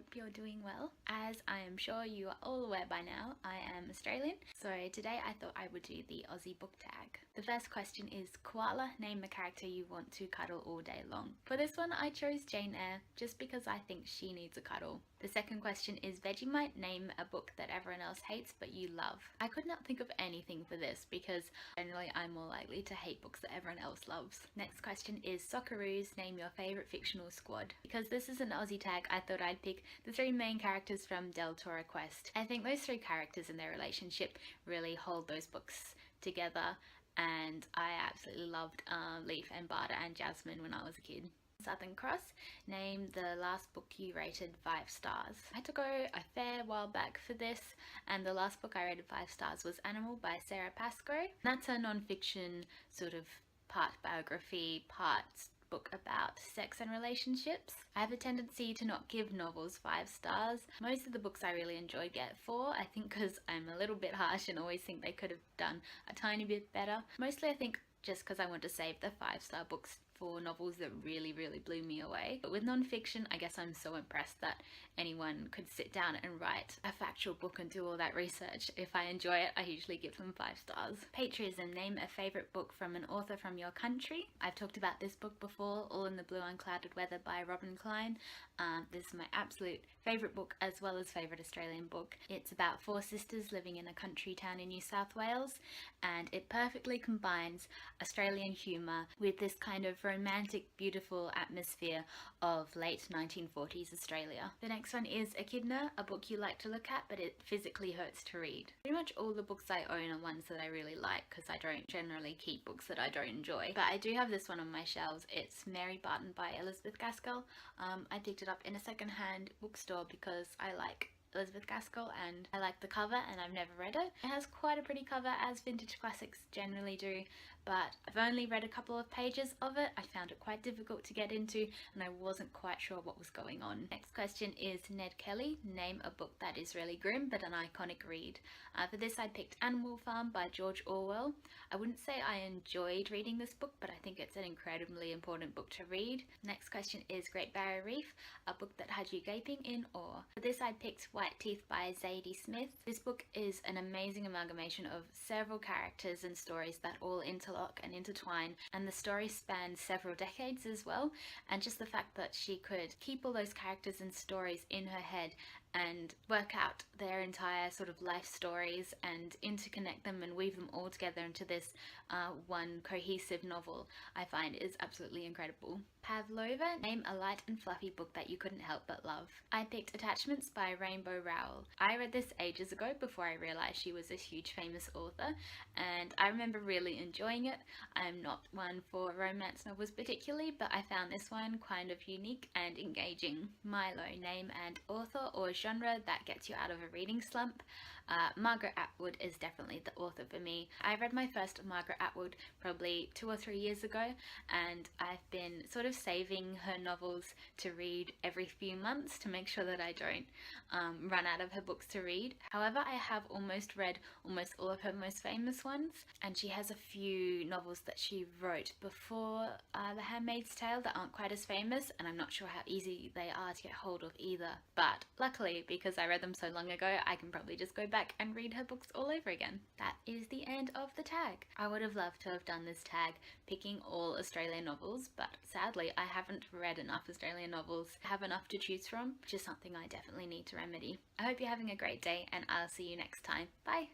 hope you're doing well. As I am sure you are all aware by now, I am Australian, so today I thought I would do the Aussie Book Tag. The first question is, KOALA, name a character you want to cuddle all day long. For this one I chose Jane Eyre, just because I think she needs a cuddle. The second question is, VEGEMITE, name a book that everyone else hates but you love. I could not think of anything for this because generally I'm more likely to hate books that everyone else loves. Next question is, SOCCEROOS, name your favourite fictional squad. Because this is an Aussie tag, I thought I'd pick the three main characters from Del Toro Quest. I think those three characters and their relationship really hold those books together, and I absolutely loved Leaf and Barda and Jasmine when I was a kid. Southern Cross, name the last book you rated 5 stars. I had to go a fair while back for this, and the last book I rated 5 stars was Animal by Sarah Pascoe. That's a non-fiction sort of part biography, part book about sex and relationships. I have a tendency to not give novels 5 stars. Most of the books I really enjoy get 4, I think because I'm a little bit harsh and always think they could have done a tiny bit better. Mostly I think just because I want to save the 5-star books for novels that really blew me away. But with non-fiction, I guess I'm so impressed that anyone could sit down and write a factual book and do all that research. If I enjoy it, I usually give them 5 stars. Patriotism, name a favourite book from an author from your country. I've talked about this book before, All in the Blue Unclouded Weather by Robin Klein. This is my absolute favourite book as well as favourite Australian book. It's about 4 sisters living in a country town in New South Wales, and it perfectly combines Australian humour with this kind of romantic, beautiful atmosphere of late 1940s Australia. The next one is ECHIDNA, a book you like to look at but it physically hurts to read. Pretty much all the books I own are ones that I really like because I don't generally keep books that I don't enjoy. But I do have this one on my shelves. It's Mary Barton by Elizabeth Gaskell. I picked it up in a second-hand bookstore because I like Elizabeth Gaskell and I like the cover, and I've never read it. It has quite a pretty cover, as vintage classics generally do, but I've only read a couple of pages of it. I found it quite difficult to get into and I wasn't quite sure what was going on. Next question is, NED KELLY, name a book that is really grim but an iconic read. For this I picked Animal Farm by George Orwell. I wouldn't say I enjoyed reading this book, but I think it's an incredibly important book to read. Next question is Great Barrier Reef, a book that had you gaping in awe. For this I picked White Teeth by Zadie Smith. This book is an amazing amalgamation of several characters and stories that all interlock and intertwine, and the story spans several decades as well, and just the fact that she could keep all those characters and stories in her head and work out their entire sort of life stories and interconnect them and weave them all together into this one cohesive novel, I find is absolutely incredible. PAVLOVA, name a light and fluffy book that you couldn't help but love. I picked Attachments by Rainbow Rowell. I read this ages ago before I realised she was a huge famous author, and I remember really enjoying it. I'm not one for romance novels particularly, but I found this one kind of unique and engaging. MILO, name and author or genre that gets you out of a reading slump. Margaret Atwood is definitely the author for me. I read my first Margaret Atwood probably 2 or 3 years ago, and I've been sort of saving her novels to read every few months to make sure that I don't run out of her books to read. However, I have almost read almost all of her most famous ones, and she has a few novels that she wrote before The Handmaid's Tale that aren't quite as famous, and I'm not sure how easy they are to get hold of either. But luckily, because I read them so long ago, I can probably just go back and read her books all over again. That is the end of the tag. I would have loved to have done this tag picking all Australian novels, but sadly I haven't read enough Australian novels to have enough to choose from, which is something I definitely need to remedy. I hope you're having a great day, and I'll see you next time. Bye!